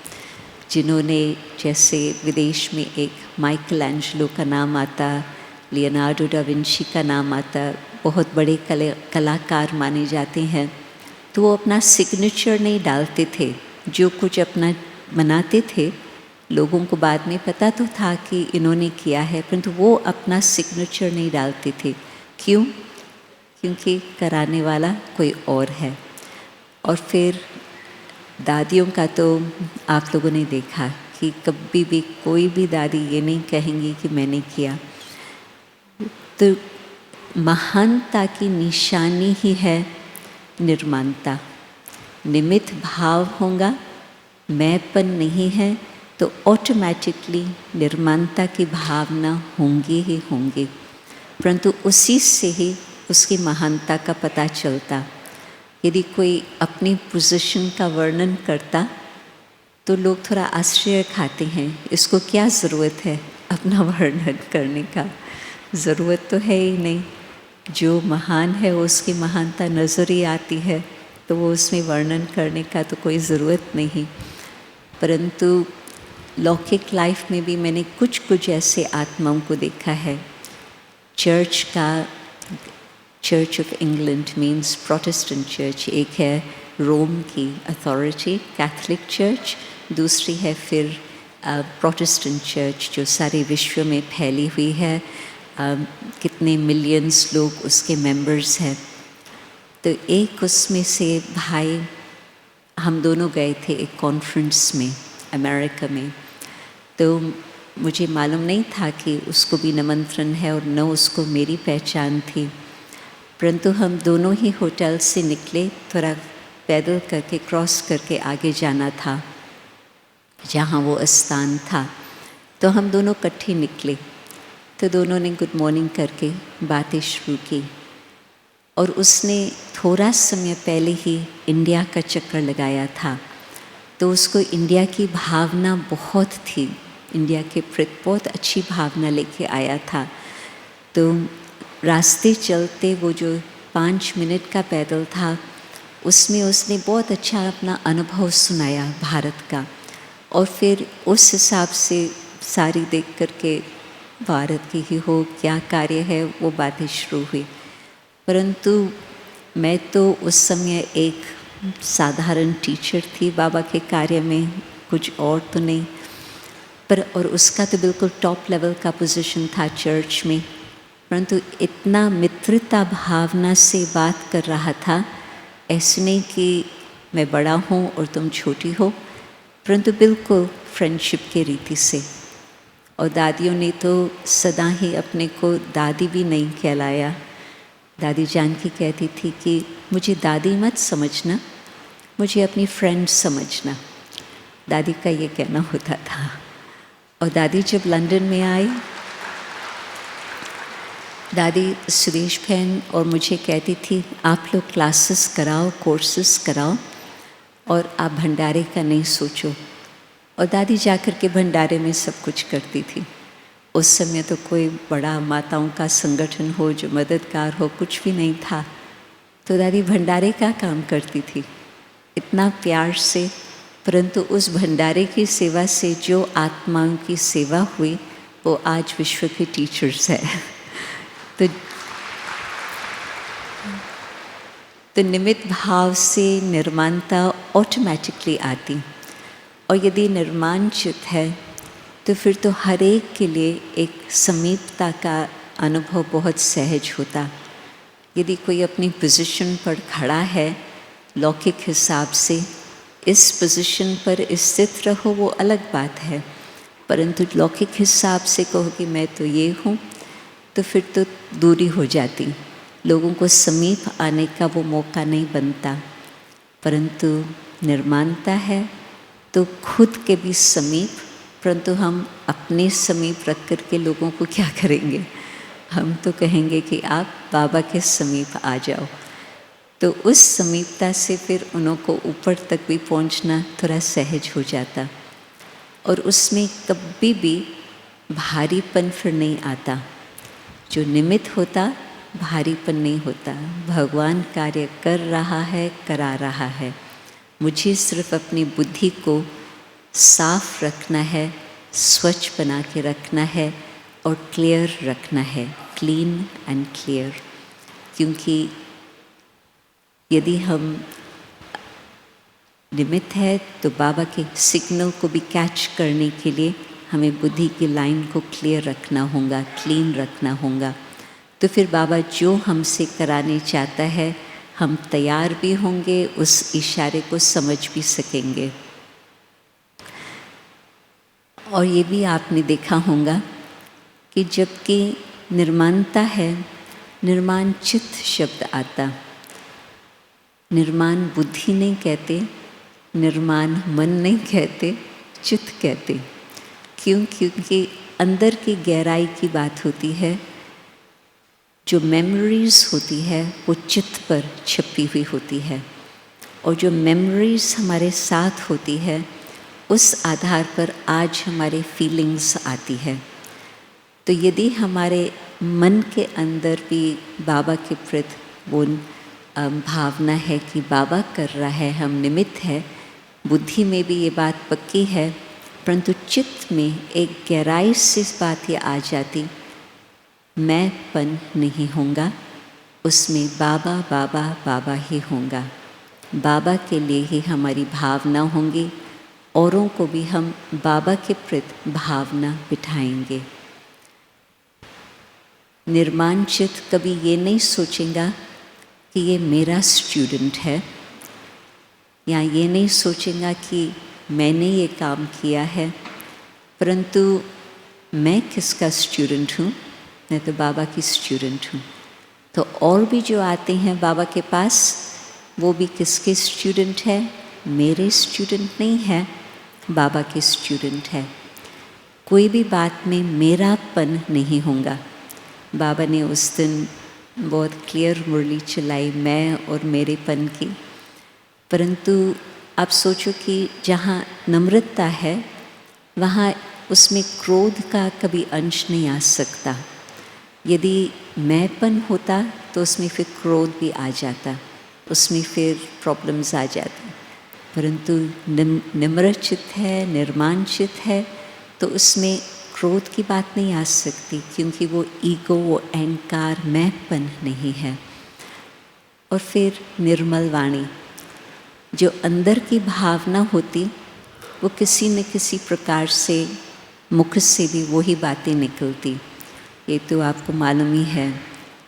जिन्होंने, जैसे विदेश में एक माइकल एंजेलो का नाम आता, लियोनार्डो डा विंची का नाम आता, बहुत बड़े कलाकार माने जाते हैं, तो वो अपना सिग्नेचर नहीं डालते थे। जो कुछ अपना बनाते थे, लोगों को बाद में पता तो था कि इन्होंने किया है, परंतु वो अपना सिग्नेचर नहीं डालते थे। क्यों? क्योंकि कराने वाला कोई और है। और फिर दादियों का तो आप लोगों ने देखा कि कभी भी कोई भी दादी ये नहीं कहेंगी कि मैंने किया। तो महानता की निशानी ही है निर्माणता। निमित्त भाव होगा, मैंपन नहीं है, तो ऑटोमेटिकली निर्माणता की भावना होंगी ही होंगी, परंतु उसी से ही उसकी महानता का पता चलता। यदि कोई अपनी पोजीशन का वर्णन करता तो लोग थोड़ा आश्चर्य खाते हैं, इसको क्या ज़रूरत है अपना वर्णन करने का, ज़रूरत तो है ही नहीं। जो महान है उसकी महानता नज़र ही आती है, तो वो उसमें वर्णन करने का तो कोई ज़रूरत नहीं। परंतु लौकिक लाइफ में भी मैंने कुछ ऐसे आत्माओं को देखा है। Church of England means Protestant church, एक है रोम की अथॉरिटी कैथलिक चर्च, दूसरी है फिर प्रोटेस्टेंट चर्च जो सारे विश्व में फैली हुई है। कितने मिलियंस लोग उसके मेंबर्स हैं। तो एक उसमें से भाई, हम दोनों गए थे एक कॉन्फ्रेंस में अमेरिका में, तो मुझे मालूम नहीं था कि उसको भी निमंत्रण है और न उसको मेरी पहचान थी, परंतु हम दोनों ही होटल से निकले, थोड़ा पैदल करके क्रॉस करके आगे जाना था जहाँ वो स्थान था, तो हम दोनों इकट्ठे निकले। तो दोनों ने गुड मॉर्निंग करके बातें शुरू की। और उसने थोड़ा समय पहले ही इंडिया का चक्कर लगाया था, तो उसको इंडिया की भावना बहुत थी, इंडिया के प्रति बहुत अच्छी भावना लेके आया था। तो रास्ते चलते वो जो 5 मिनट का पैदल था, उसमें उसने बहुत अच्छा अपना अनुभव सुनाया भारत का। और फिर उस हिसाब से सारी देख करके भारत की ही हो क्या कार्य है वो बातें शुरू हुई। परंतु मैं तो उस समय एक साधारण टीचर थी बाबा के कार्य में, कुछ और तो नहीं। पर और उसका तो बिल्कुल टॉप लेवल का पोजीशन था चर्च में, परंतु इतना मित्रता भावना से बात कर रहा था। ऐसे नहीं कि मैं बड़ा हूँ और तुम छोटी हो, परंतु बिल्कुल फ्रेंडशिप के रीति से। और दादियों ने तो सदा ही अपने को दादी भी नहीं कहलाया। दादी जानकी कहती थी कि मुझे दादी मत समझना, मुझे अपनी फ्रेंड समझना। दादी का ये कहना होता था। और दादी जब लंदन में आई, दादी सुरेश बहन और मुझे कहती थी आप लोग क्लासेस कराओ, कोर्सेस कराओ, और आप भंडारे का नहीं सोचो। और दादी जाकर के भंडारे में सब कुछ करती थी। उस समय तो कोई बड़ा माताओं का संगठन हो जो मददगार हो, कुछ भी नहीं था। तो दादी भंडारे का काम करती थी इतना प्यार से। परंतु उस भंडारे की सेवा से जो आत्माओं की सेवा हुई वो आज विश्व के टीचर्स है। तो निमित्त भाव से निर्माणता ऑटोमेटिकली आती। और यदि निर्माण चित है तो फिर तो हर एक के लिए एक समीपता का अनुभव बहुत सहज होता। यदि कोई अपनी पोजीशन पर खड़ा है लौकिक हिसाब से, इस पोजीशन पर स्थित रहो वो अलग बात है, परंतु लौकिक हिसाब से कहो कि मैं तो ये हूँ, तो फिर तो दूरी हो जाती, लोगों को समीप आने का वो मौका नहीं बनता। परंतु निर्माणता है तो खुद के भी समीप, परंतु हम अपने समीप रख कर के लोगों को क्या करेंगे, हम तो कहेंगे कि आप बाबा के समीप आ जाओ। तो उस समीपता से फिर उन्हों को ऊपर तक भी पहुंचना थोड़ा सहज हो जाता। और उसमें कभी भी भारीपन फिर नहीं आता। जो निमित्त होता भारीपन नहीं होता। भगवान कार्य कर रहा है, करा रहा है, मुझे सिर्फ अपनी बुद्धि को साफ रखना है, स्वच्छ बना के रखना है और क्लियर रखना है, क्लीन एंड क्लियर। क्योंकि यदि हम निमित्त है तो बाबा के सिग्नल को भी कैच करने के लिए हमें बुद्धि की लाइन को क्लियर रखना होगा, क्लीन रखना होगा। तो फिर बाबा जो हमसे कराने चाहता है हम तैयार भी होंगे, उस इशारे को समझ भी सकेंगे। और ये भी आपने देखा होगा कि जबकि निर्माणता है, निर्माण चित्त शब्द आता। निर्माण बुद्धि नहीं कहते, निर्माण मन नहीं कहते, चित्त कहते। क्यों? क्योंकि अंदर की गहराई की बात होती है। जो मेमोरीज़ होती है वो चित्त पर छपी हुई होती है, और जो मेमोरीज़ हमारे साथ होती है उस आधार पर आज हमारे फीलिंग्स आती है। तो यदि हमारे मन के अंदर भी बाबा के प्रति वो भावना है कि बाबा कर रहा है, हम निमित्त है, बुद्धि में भी ये बात पक्की है, परंतु चित्त में एक गहराई से इस बात ये आ जाती, मैंपन नहीं होगा, उसमें बाबा बाबा बाबा ही होगा। बाबा के लिए ही हमारी भावना होंगी, औरों को भी हम बाबा के प्रति भावना बिठाएंगे। निर्माण चित्त कभी ये नहीं सोचेगा कि ये मेरा स्टूडेंट है, या ये नहीं सोचेगा कि मैंने ये काम किया है, परंतु मैं किसका स्टूडेंट हूँ, मैं तो बाबा की स्टूडेंट हूँ। तो और भी जो आते हैं बाबा के पास वो भी किसके स्टूडेंट है, मेरे स्टूडेंट नहीं है, बाबा के स्टूडेंट है। कोई भी बात में मेरापन नहीं होगा। बाबा ने उस दिन बहुत क्लियर मुरली चलाई मैं और मेरेपन की। परंतु आप सोचो कि जहाँ नम्रता है वहाँ उसमें क्रोध का कभी अंश नहीं आ सकता। यदि मैंपन होता तो उसमें फिर क्रोध भी आ जाता, उसमें फिर प्रॉब्लम्स आ जाती। परंतु निम्रचित है, निर्माणचित है, तो उसमें क्रोध की बात नहीं आ सकती, क्योंकि वो ईगो, वो अहंकार, मैंपन नहीं है। और फिर निर्मल वाणी, जो अंदर की भावना होती वो किसी न किसी प्रकार से मुख से भी वही बातें निकलती। ये तो आपको मालूम ही है।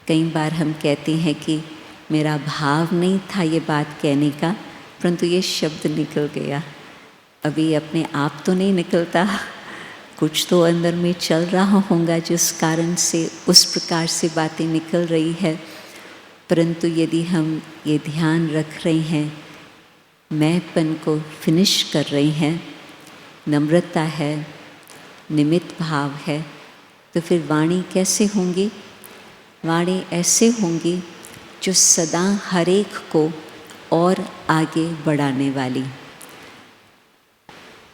कई बार हम कहते हैं कि मेरा भाव नहीं था ये बात कहने का, परंतु ये शब्द निकल गया। अभी अपने आप तो नहीं निकलता, कुछ तो अंदर में चल रहा होगा जिस कारण से उस प्रकार से बातें निकल रही है। परंतु यदि हम ये ध्यान रख रहे हैं, मैंपन को फिनिश कर रहे हैं, नम्रता है, निमित्त भाव है, तो फिर वाणी कैसे होंगी? वाणी ऐसे होंगी जो सदा हर एक को और आगे बढ़ाने वाली।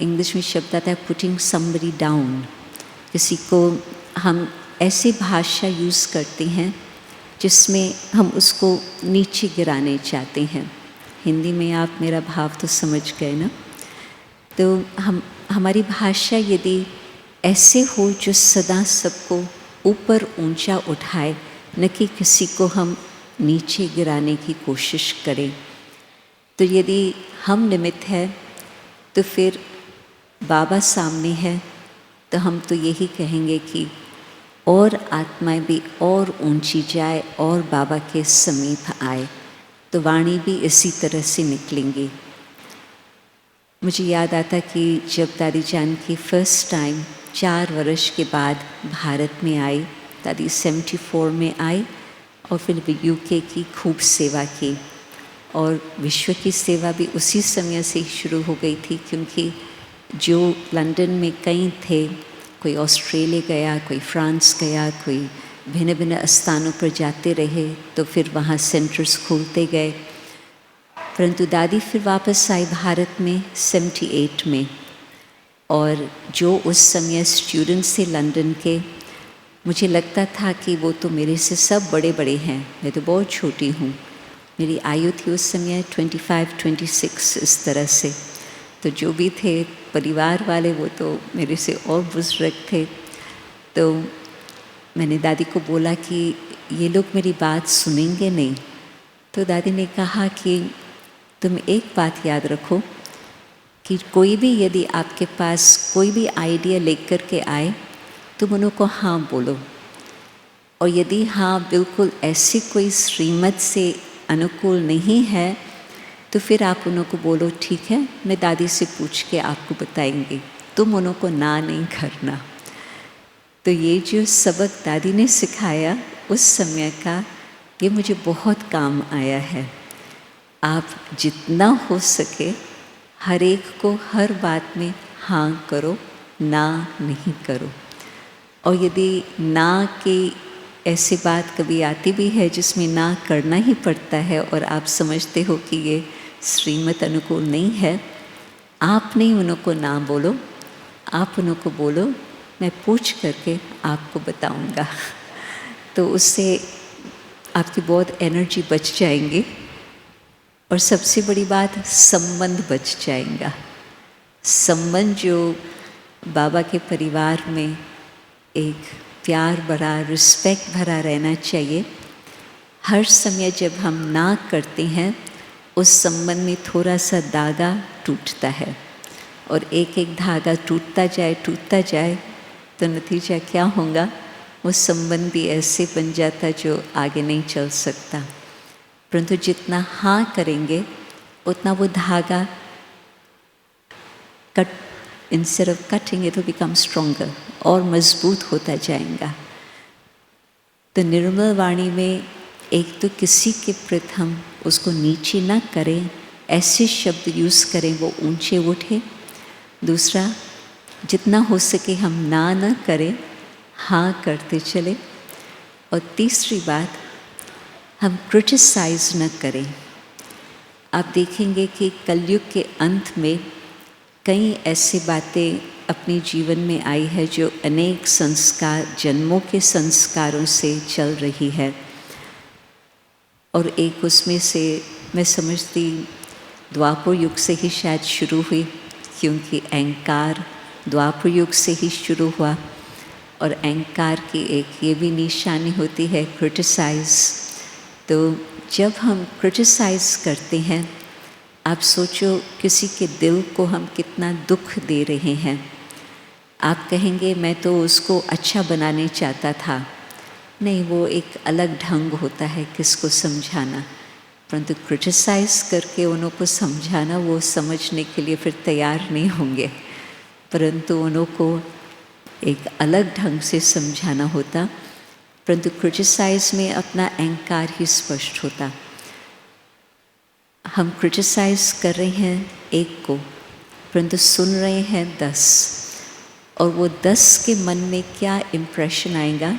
इंग्लिश में शब्द आता है पुटिंग समबडी डाउन। किसी को हम ऐसी भाषा यूज़ करते हैं जिसमें हम उसको नीचे गिराने चाहते हैं। हिंदी में आप मेरा भाव तो समझ गए ना। तो हमारी भाषा यदि ऐसे हो जो सदा सबको ऊपर ऊंचा उठाए, न कि किसी को हम नीचे गिराने की कोशिश करें, तो यदि हम निमित्त है तो फिर बाबा सामने है, तो हम तो यही कहेंगे कि और आत्माएं भी और ऊंची जाए और बाबा के समीप आए, तो वाणी भी इसी तरह से निकलेंगी। मुझे याद आता कि जब दादी जान की फर्स्ट टाइम 4 वर्ष के बाद भारत में आई, दादी 74 में आई और फिर यूके की खूब सेवा की, और विश्व की सेवा भी उसी समय से ही शुरू हो गई थी, क्योंकि जो लंदन में कई थे, कोई ऑस्ट्रेलिया गया, कोई फ्रांस गया, कोई भिन्न भिन्न स्थानों पर जाते रहे, तो फिर वहाँ सेंटर्स खोलते गए। परंतु दादी फिर वापस आई भारत में 78 में, और जो उस समय स्टूडेंट्स थे लंदन के, मुझे लगता था कि वो तो मेरे से सब बड़े बड़े हैं, मैं तो बहुत छोटी हूँ। मेरी आयु थी उस समय 25-26 इस तरह से। तो जो भी थे परिवार वाले वो तो मेरे से और बुजुर्ग थे। तो मैंने दादी को बोला कि ये लोग मेरी बात सुनेंगे नहीं। तो दादी ने कहा कि तुम एक बात याद रखो कि कोई भी यदि आपके पास कोई भी आइडिया लेकर के आए, तुम उनको हाँ बोलो, और यदि हाँ बिल्कुल ऐसी कोई श्रीमत से अनुकूल नहीं है, तो फिर आप उनको बोलो ठीक है, मैं दादी से पूछ के आपको बताएंगे, तुम उनको ना नहीं करना। तो ये जो सबक दादी ने सिखाया उस समय का, ये मुझे बहुत काम आया है। आप जितना हो सके हर एक को हर बात में हाँ करो, ना नहीं करो। और यदि ना की ऐसी बात कभी आती भी है जिसमें ना करना ही पड़ता है, और आप समझते हो कि ये श्रीमत अनुकूल नहीं है, आप नहीं उनको ना बोलो, आप उनको बोलो मैं पूछ करके आपको बताऊंगा। तो उससे आपकी बहुत एनर्जी बच जाएंगी, और सबसे बड़ी बात संबंध बच जाएगा। संबंध जो बाबा के परिवार में एक प्यार भरा, रिस्पेक्ट भरा रहना चाहिए। हर समय जब हम ना करते हैं, उस संबंध में थोड़ा सा धागा टूटता है, और एक एक धागा टूटता जाए तो नतीजा क्या होगा? वो संबंध भी ऐसे बन जाता जो आगे नहीं चल सकता। परंतु जितना हाँ करेंगे उतना वो धागा instead of cutting it will become stronger, और मजबूत होता जाएगा। तो निर्मल वाणी में एक तो किसी के प्रति हम उसको नीचे ना करें, ऐसे शब्द यूज़ करें वो ऊंचे उठे। दूसरा, जितना हो सके हम ना न करें, हाँ करते चले। और तीसरी बात, हम क्रिटिसाइज़ न करें। आप देखेंगे कि कलयुग के अंत में कई ऐसी बातें अपने जीवन में आई है जो अनेक संस्कार, जन्मों के संस्कारों से चल रही है। और एक उसमें से मैं समझती द्वापर युग से ही शायद शुरू हुई, क्योंकि अहंकार द्वापर युग से ही शुरू हुआ। और अहंकार की एक ये भी निशानी होती है क्रिटिसाइज़। तो जब हम क्रिटिसाइज़ करते हैं, आप सोचो किसी के दिल को हम कितना दुख दे रहे हैं। आप कहेंगे मैं तो उसको अच्छा बनाने चाहता था। नहीं, वो एक अलग ढंग होता है किसको समझाना, परंतु क्रिटिसाइज़ करके उन्हों को समझाना, वो समझने के लिए फिर तैयार नहीं होंगे, परंतु उन्हों को एक अलग ढंग से समझाना होता। परंतु क्रिटिसाइज़ में अपना अहंकार ही स्पष्ट होता। हम क्रिटिसाइज़ कर रहे हैं एक को, परंतु सुन रहे हैं 10, और वो 10 के मन में क्या इम्प्रेशन आएगा।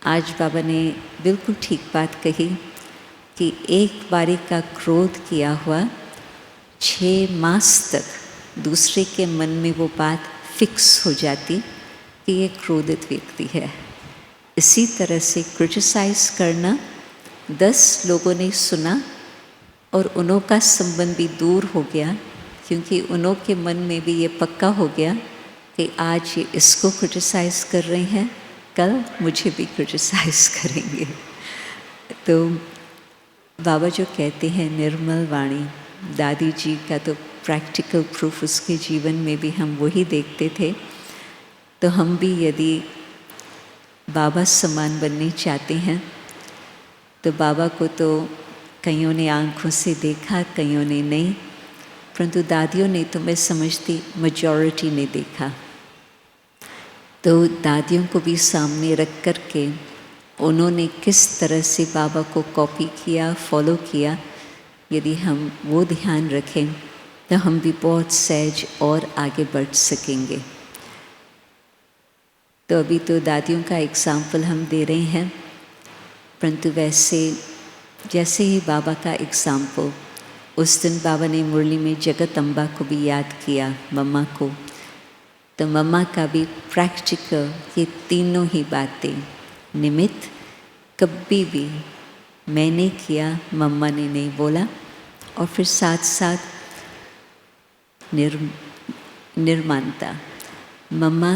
आज बाबा ने बिल्कुल ठीक बात कही कि एक बारी का क्रोध किया हुआ 6 मास तक दूसरे के मन में वो बात फिक्स हो जाती कि ये क्रोधित व्यक्ति है। इसी तरह से क्रिटिसाइज़ करना, 10 लोगों ने सुना और उन्हों का संबंध भी दूर हो गया, क्योंकि उन्हों के मन में भी ये पक्का हो गया कि आज ये इसको क्रिटिसाइज़ कर रहे हैं, कल मुझे भी क्रिटिसाइज़ करेंगे। तो बाबा जो कहते हैं निर्मल वाणी, दादी जी का तो प्रैक्टिकल प्रूफ उसके जीवन में भी हम वही देखते थे। तो हम भी यदि बाबा समान बनने चाहते हैं, तो बाबा को तो कईयों ने आँखों से देखा, कईयों ने नहीं, परंतु दादियों ने तो मैं समझती मेजॉरिटी ने देखा। तो दादियों को भी सामने रख कर के उन्होंने किस तरह से बाबा को कॉपी किया, फॉलो किया, यदि हम वो ध्यान रखें तो हम भी बहुत सहज और आगे बढ़ सकेंगे। तो अभी तो दादियों का एग्ज़ाम्पल हम दे रहे हैं, परंतु वैसे जैसे ही बाबा का एग्ज़ाम्पल, उस दिन बाबा ने मुरली में जगत अम्बा को भी याद किया, मम्मा को। तो मम्मा का भी प्रैक्टिकल ये तीनों ही बातें, निमित्त कभी भी मैंने किया, मम्मा ने नहीं बोला, और फिर साथ साथ निर्मानता। मम्मा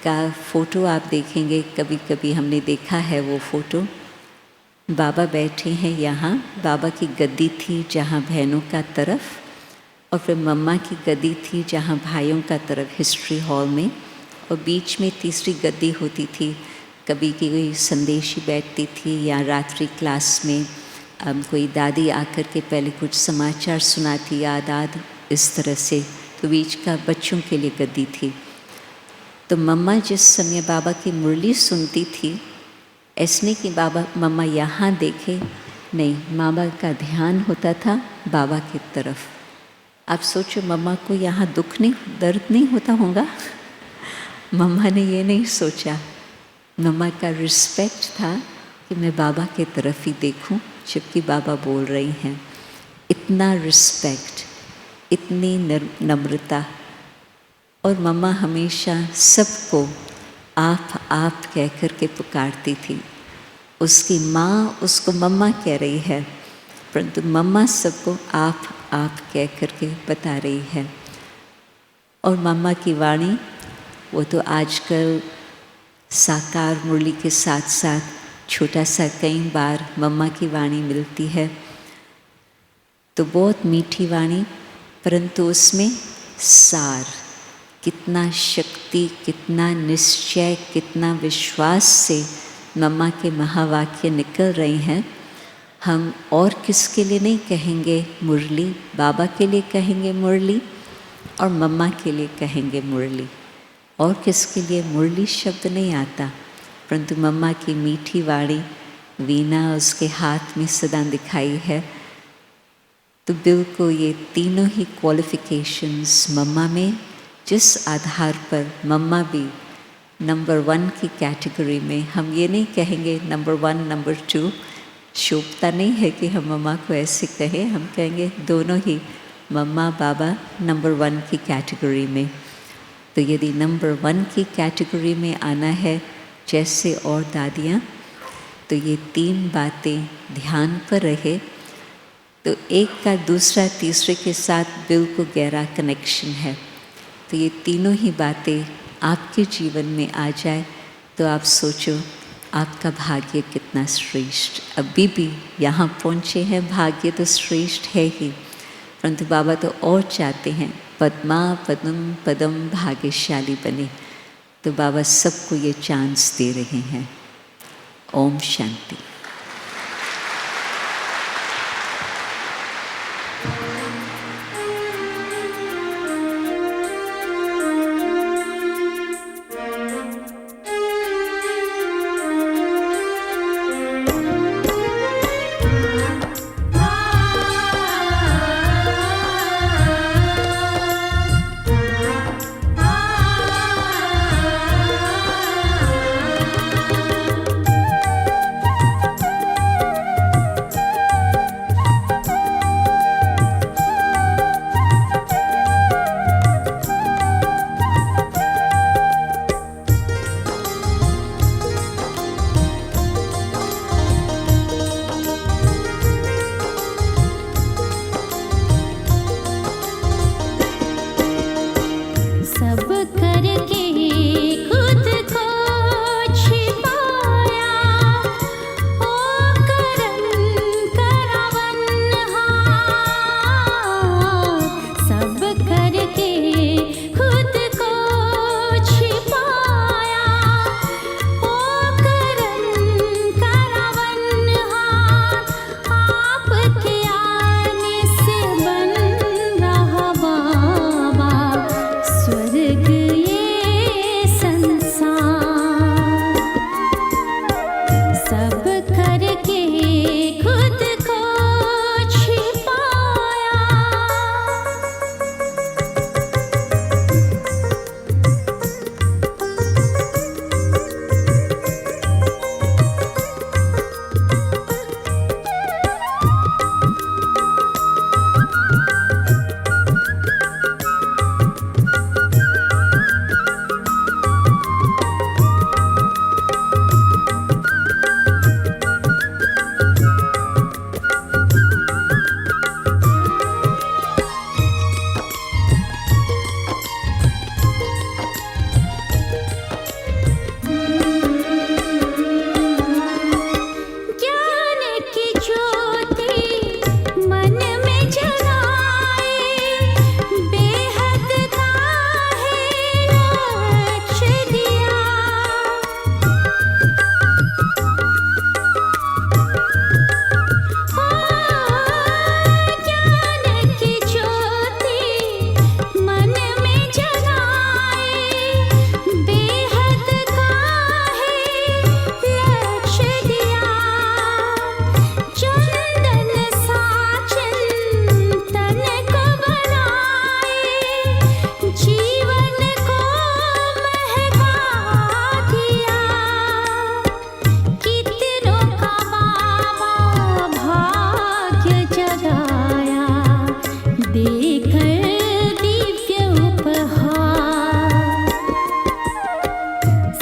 का फ़ोटो आप देखेंगे, कभी कभी हमने देखा है वो फ़ोटो। बाबा बैठे हैं यहाँ, बाबा की गद्दी थी जहाँ बहनों का तरफ, और फिर मम्मा की गद्दी थी जहाँ भाइयों का तरफ हिस्ट्री हॉल में, और बीच में तीसरी गद्दी होती थी। कभी कोई संदेशी बैठती थी, या रात्रि क्लास में कोई दादी आकर के पहले कुछ समाचार सुनाती, याद इस तरह से, तो बीच का बच्चों के लिए गद्दी थी। तो मम्मा जिस समय बाबा की मुरली सुनती थी, ऐसे नहीं कि बाबा मम्मा यहाँ देखे, नहीं, मामा का ध्यान होता था बाबा की तरफ। आप सोचो मम्मा को यहाँ दुख नहीं, दर्द नहीं होता होगा। मम्मा ने ये नहीं सोचा, मम्मा का रिस्पेक्ट था कि मैं बाबा के तरफ ही देखूं जबकि बाबा बोल रही हैं। इतना रिस्पेक्ट, इतनी नम्रता, और मम्मा हमेशा सबको आप कह कर के पुकारती थी। उसकी माँ उसको मम्मा कह रही है, परंतु मम्मा सबको आप कह कर के बता रही है। और मम्मा की वाणी वो तो आजकल साकार मुरली के साथ साथ छोटा सा कई बार मम्मा की वाणी मिलती है, तो बहुत मीठी वाणी, परंतु उसमें सार, कितना शक्ति, कितना निश्चय, कितना विश्वास से मम्मा के महावाक्य निकल रहे हैं। हम और किसके लिए नहीं कहेंगे मुरली, बाबा के लिए कहेंगे मुरली, और मम्मा के लिए कहेंगे मुरली। और किसके लिए मुरली शब्द नहीं आता, परंतु मम्मा की मीठी वाणी, वीणा उसके हाथ में सदा दिखाई है। तो बिल्कुल ये तीनों ही क्वालिफिकेशंस मम्मा में, जिस आधार पर मम्मा भी नंबर 1 की कैटेगरी में, हम ये नहीं कहेंगे नंबर 1 नंबर 2, शोभता नहीं है कि हम मम्मा को ऐसे कहें, हम कहेंगे दोनों ही मम्मा बाबा नंबर 1 की कैटेगरी में। तो यदि नंबर 1 की कैटेगरी में आना है जैसे और दादियाँ, तो ये 3 बातें ध्यान पर रहे तो एक का दूसरा तीसरे के साथ बिल्कुल गहरा कनेक्शन है। तो ये तीनों ही बातें आपके जीवन में आ जाए तो आप सोचो आपका भाग्य कितना श्रेष्ठ। अभी भी यहाँ पहुँचे हैं, भाग्य तो श्रेष्ठ है ही, परंतु बाबा तो और चाहते हैं पद्मा पद्म पदम भाग्यशाली बने। तो बाबा सबको ये चांस दे रहे हैं। ओम शांति।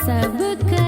सब कर